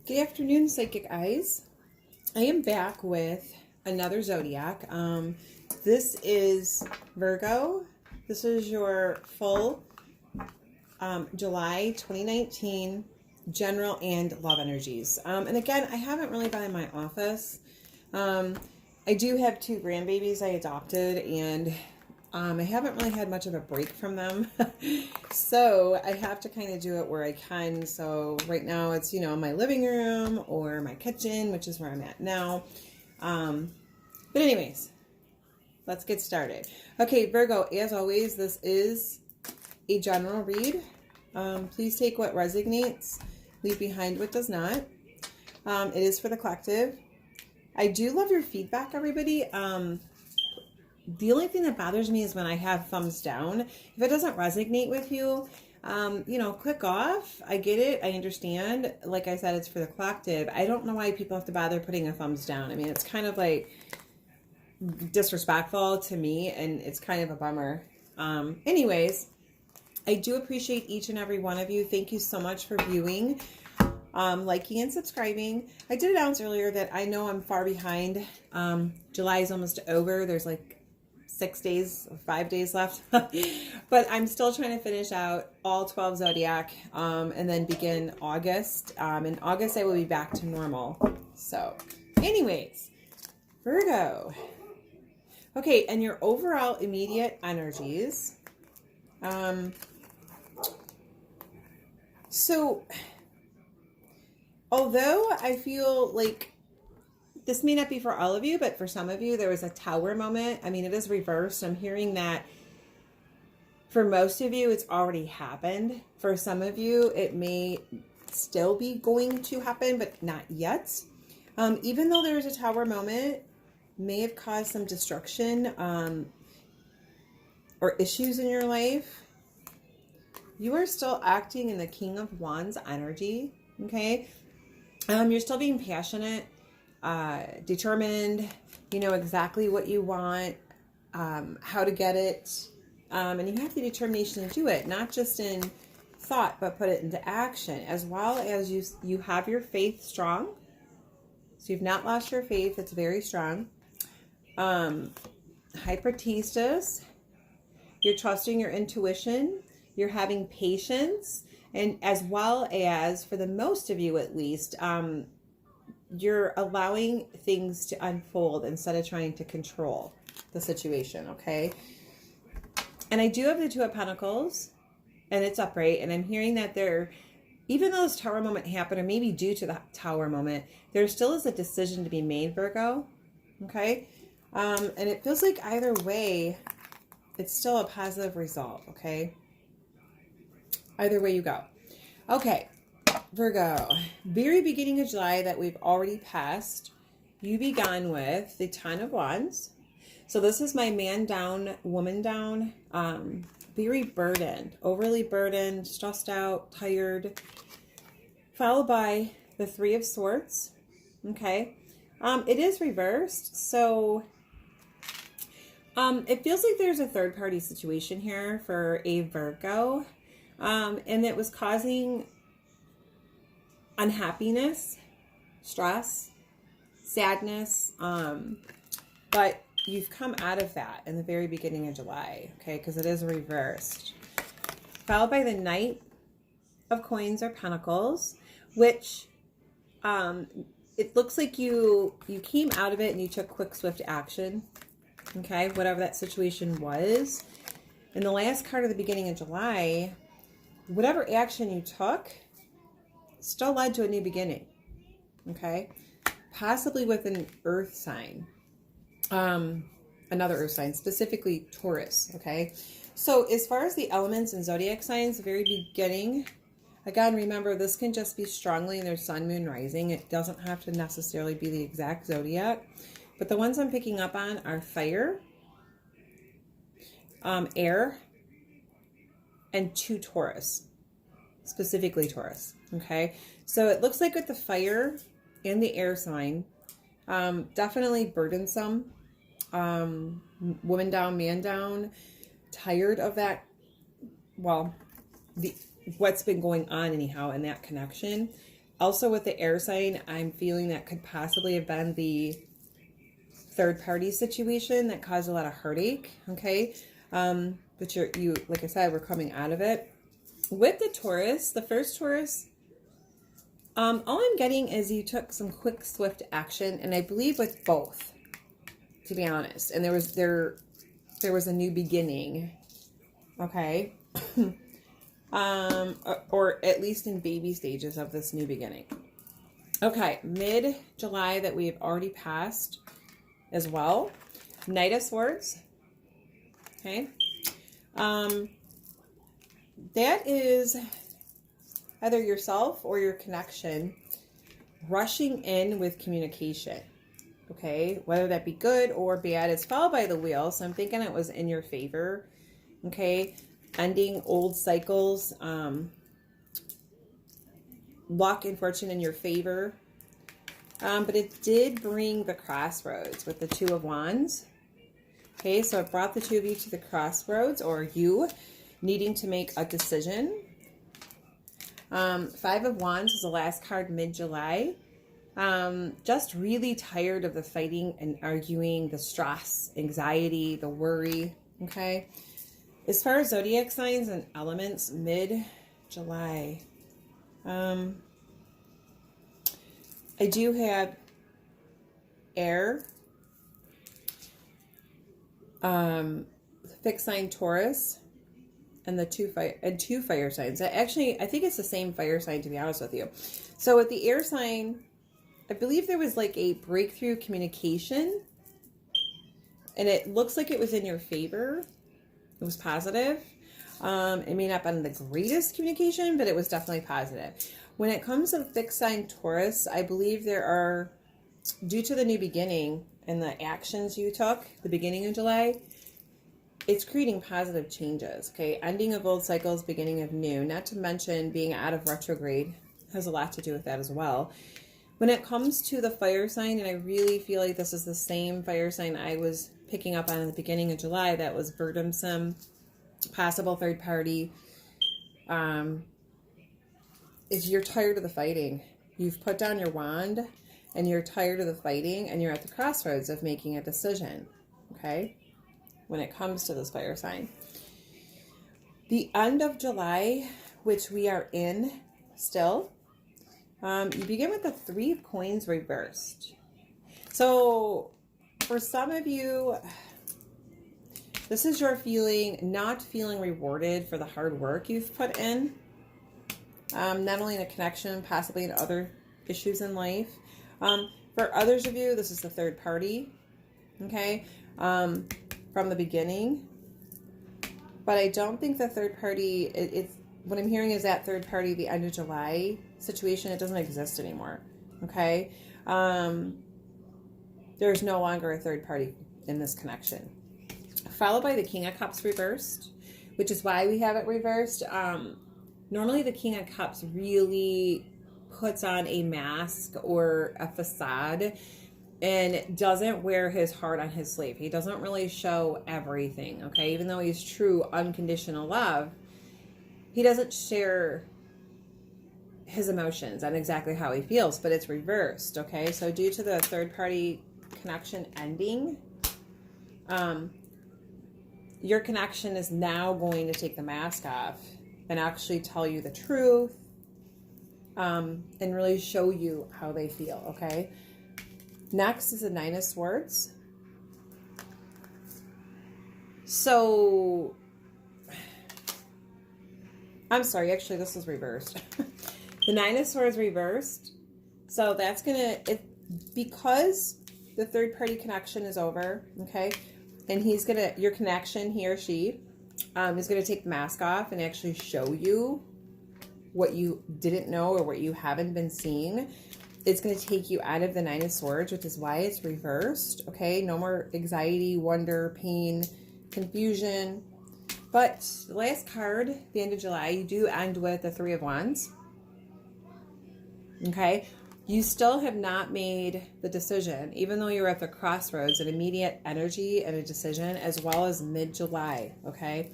Good afternoon, Psychic Eyes. I am back with another zodiac. This is Virgo. This is your full July 2019 general and love energies. And again, I haven't really been in my office. I do have two grandbabies I adopted, and I haven't really had much of a break from them. So I have to kind of do it where I can. So right now it's, in my living room or my kitchen, which is where I'm at now. But anyways, let's get started. Okay, Virgo, as always, this is a general read. Please take what resonates, leave behind what does not. It is for the collective. I do love your feedback, everybody. The only thing that bothers me is when I have thumbs down. If it doesn't resonate with you, click off. I get it. I understand. Like I said, it's for the collective. I don't know why people have to bother putting a thumbs down. I mean, it's kind of like disrespectful to me, and it's kind of a bummer. Anyways, I do appreciate each and every one of you. Thank you so much for viewing, liking, and subscribing. I did announce earlier that I know I'm far behind. July is almost over. There's like 6 days or 5 days left, but I'm still trying to finish out all 12 zodiac, and then begin August. In August, I will be back to normal. So anyways, Virgo. Okay. And your overall immediate energies. So although I feel like this may not be for all of you, but for some of you, there was a tower moment. I mean, it is reversed. I'm hearing that for most of you, it's already happened. For some of you, it may still be going to happen, but not yet. Even though there's a tower moment, may have caused some destruction or issues in your life. You are still acting in the King of Wands energy, okay? You're still being passionate. Determined, you know exactly what you want, how to get it, and you have the determination to do it, not just in thought, but put it into action, as well as you have your faith strong. So you've not lost your faith. It's very strong. High Priestess, you're trusting your intuition, you're having patience, and as well as, for the most of you at least, you're allowing things to unfold instead of trying to control the situation, okay? And I do have the Two of Pentacles, and it's upright, and I'm hearing that even though this tower moment happened, or maybe due to the tower moment, there still is a decision to be made, Virgo, okay? And it feels like either way, it's still a positive result, okay? Either way you go. Okay. Virgo, very beginning of July that we've already passed, you began with the Ten of Wands. So this is my man down, woman down, very burdened, overly burdened, stressed out, tired, followed by the Three of Swords. Okay. It is reversed. So it feels like there's a third party situation here for a Virgo, and it was causing unhappiness, stress, sadness, but you've come out of that in the very beginning of July, okay, because it is reversed. Followed by the Knight of Coins or Pentacles, which it looks like you came out of it and you took quick, swift action, okay, whatever that situation was. In the last card of the beginning of July, whatever action you took still led to a new beginning, okay? Possibly with an earth sign, another earth sign, specifically Taurus, okay? So as far as the elements and zodiac signs, the very beginning, again, remember, this can just be strongly in their sun, moon, rising. It doesn't have to necessarily be the exact zodiac, but the ones I'm picking up on are fire, air, and 2 Taurus, specifically Taurus. Okay, so it looks like with the fire and the air sign, definitely burdensome, woman down, man down, tired of that, well, what's been going on anyhow in that connection. Also with the air sign, I'm feeling that could possibly have been the third party situation that caused a lot of heartache. Okay. But you, like I said, we're coming out of it. With the Taurus, the first Taurus, all I'm getting is you took some quick, swift action, and I believe with both, to be honest. And there was a new beginning, okay, or at least in baby stages of this new beginning. Okay, mid-July that we have already passed as well. Knight of Swords. Okay, that is either yourself or your connection rushing in with communication, okay? Whether that be good or bad, it's followed by the wheel, so I'm thinking it was in your favor, okay? Ending old cycles, luck and fortune in your favor. But it did bring the crossroads with the Two of Wands. Okay, so it brought the two of you to the crossroads, or you needing to make a decision. Five of Wands is the last card mid-July. Just really tired of the fighting and arguing, the stress, anxiety, the worry, okay? As far as zodiac signs and elements, mid-July, I do have air, fixed sign Taurus, and the two fire signs. Actually, I think it's the same fire sign, to be honest with you. So with the air sign, I believe there was like a breakthrough communication, and it looks like it was in your favor. It was positive. It may not have been the greatest communication, but it was definitely positive. When it comes to fixed sign Taurus, I believe there are, due to the new beginning and the actions you took, the beginning of July, it's creating positive changes, okay? Ending of old cycles, beginning of new. Not to mention being out of retrograde has a lot to do with that as well. When it comes to the fire sign, and I really feel like this is the same fire sign I was picking up on at the beginning of July, that was burdensome, possible third party, is you're tired of the fighting. You've put down your wand, and you're tired of the fighting, and you're at the crossroads of making a decision, okay? When it comes to this fire sign. The end of July, which we are in still, you begin with the Three of Coins reversed. So for some of you, this is your feeling, not feeling rewarded for the hard work you've put in, not only in a connection, possibly in other issues in life. For others of you, this is the third party, okay? From the beginning, but I don't think the third party, it's what I'm hearing is that third party, the end of July situation, it doesn't exist anymore, okay? There's no longer a third party in this connection. Followed by the King of Cups reversed, which is why we have it reversed. Normally the King of Cups really puts on a mask or a facade and doesn't wear his heart on his sleeve. He doesn't really show everything, okay? Even though he's true unconditional love, he doesn't share his emotions and exactly how he feels, but it's reversed, okay? So due to the third party connection ending, your connection is now going to take the mask off and actually tell you the truth, and really show you how they feel, okay? Next is the Nine of Swords. So, I'm sorry, actually this is reversed. The Nine of Swords reversed. So that's because the third party connection is over, okay? And your connection, he or she, is gonna take the mask off and actually show you what you didn't know or what you haven't been seeing. It's going to take you out of the Nine of Swords, which is why it's reversed, okay? No more anxiety, wonder, pain, confusion. But the last card, the end of July, you do end with the Three of Wands, okay? You still have not made the decision, even though you're at the crossroads, an immediate energy and a decision, as well as mid-July, okay?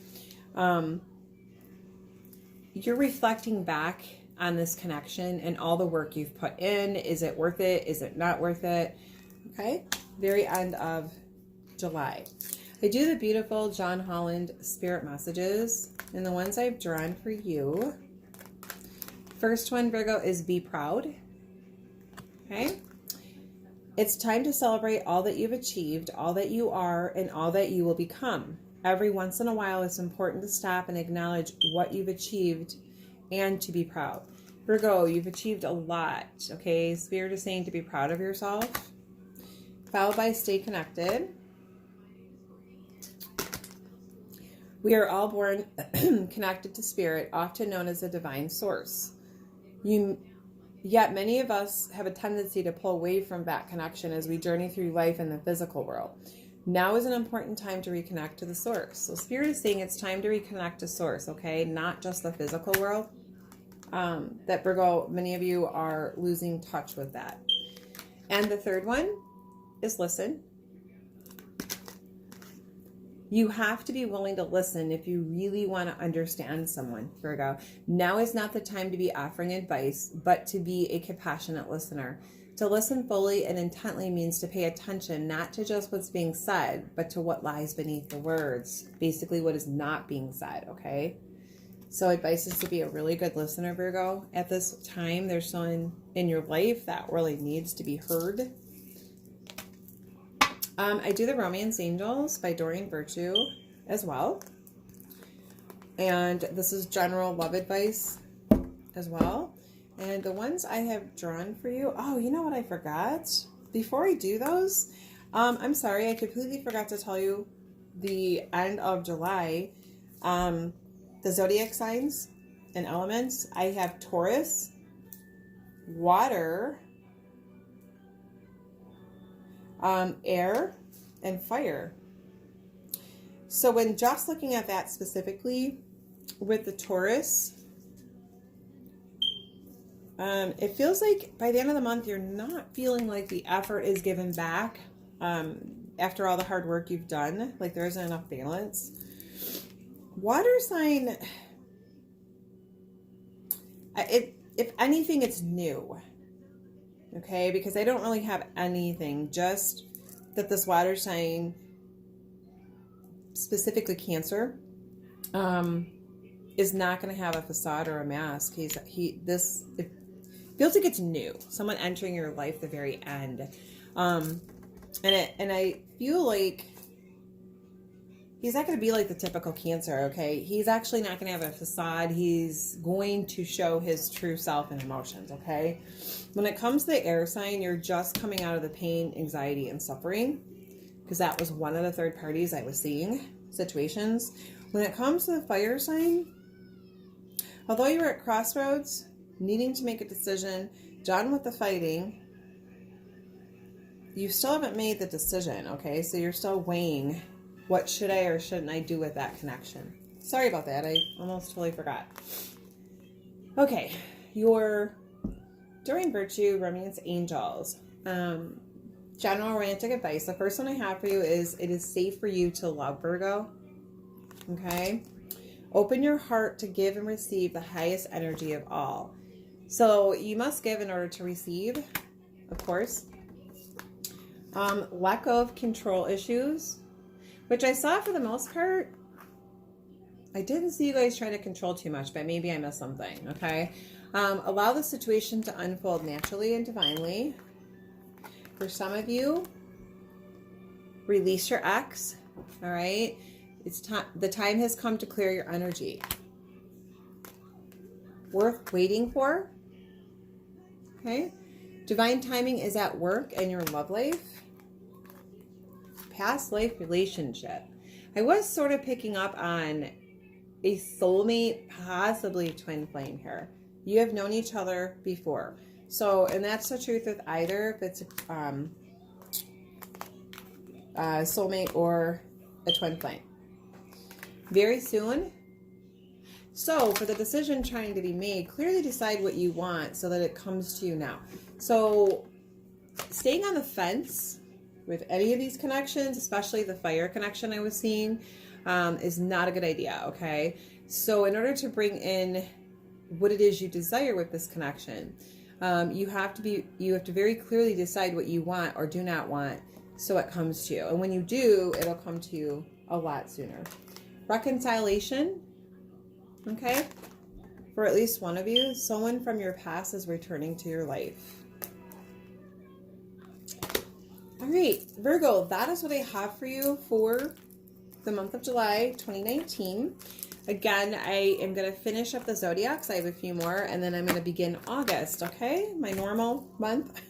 You're reflecting back on this connection and all the work you've put in. Is it worth it? Is it not worth it? Okay, very end of July. I do the beautiful John Holland spirit messages, and the ones I've drawn for you. First one, Virgo, is be proud. Okay. It's time to celebrate all that you've achieved, all that you are, and all that you will become. Every once in a while, it's important to stop and acknowledge what you've achieved and to be proud. Virgo, you've achieved a lot, okay? Spirit is saying to be proud of yourself. Followed by stay connected. We are all born connected to spirit, often known as a divine source. Yet many of us have a tendency to pull away from that connection as we journey through life in the physical world. Now is an important time to reconnect to the source. So Spirit is saying it's time to reconnect to source, okay? Not just the physical world. That Virgo, many of you are losing touch with that. And the third one is listen. You have to be willing to listen if you really want to understand someone, Virgo. Now is not the time to be offering advice, but to be a compassionate listener. To listen fully and intently means to pay attention, not to just what's being said, but to what lies beneath the words. Basically, what is not being said, okay? So advice is to be a really good listener, Virgo. At this time, there's someone in your life that really needs to be heard. I do the Romance Angels by Doreen Virtue as well. And this is general love advice as well. And the ones I have drawn for you, oh, you know what I forgot? Before I do those, I'm sorry, I completely forgot to tell you the end of July, the zodiac signs and elements. I have Taurus, water, air, and fire. So when just looking at that specifically with the Taurus, it feels like by the end of the month, you're not feeling like the effort is given back after all the hard work you've done. Like there isn't enough balance. Water sign, if anything, it's new. Okay, because I don't really have anything, just that this water sign, specifically Cancer, is not going to have a facade or a mask. It feels like it's new. Someone entering your life the very end. And I feel like he's not going to be like the typical Cancer, okay? He's actually not going to have a facade. He's going to show his true self and emotions, okay? When it comes to the air sign, you're just coming out of the pain, anxiety, and suffering, because that was one of the third parties I was seeing situations. When it comes to the fire sign, although you're at crossroads, needing to make a decision, done with the fighting, you still haven't made the decision, okay? So you're still weighing, what should I or shouldn't I do with that connection? Sorry about that. I almost totally forgot. Okay, your Doreen Virtue Romance Angels. General romantic advice. The first one I have for you is it is safe for you to love, Virgo. Okay? Open your heart to give and receive the highest energy of all. So you must give in order to receive, of course. Let go of control issues, which I saw for the most part. I didn't see you guys trying to control too much, but maybe I missed something, okay? Allow the situation to unfold naturally and divinely. For some of you, release your ex, all right? It's time. The time has come to clear your energy. Worth waiting for, okay? Divine timing is at work and your love life. Past life relationship. I was sort of picking up on a soulmate, possibly twin flame here. You have known each other before. So, and that's the truth with either, if it's a soulmate or a twin flame. Very soon. So, for the decision trying to be made, clearly decide what you want so that it comes to you now. So, staying on the fence with any of these connections, especially the fire connection I was seeing, is not a good idea, okay? So, in order to bring in what it is you desire with this connection. You have to very clearly decide what you want or do not want, so it comes to you. And when you do, it'll come to you a lot sooner. Reconciliation, okay? For at least one of you, someone from your past is returning to your life. All right, Virgo, that is what I have for you for the month of July 2019. Again, I am going to finish up the zodiacs. I have a few more, and then I'm going to begin August, okay? My normal month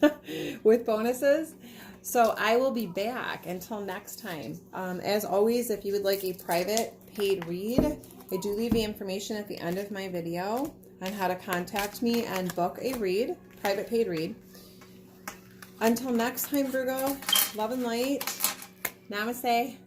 with bonuses. So I will be back until next time. As always, if you would like a private paid read, I do leave the information at the end of my video on how to contact me and book a read, private paid read. Until next time, Virgo, love and light. Namaste.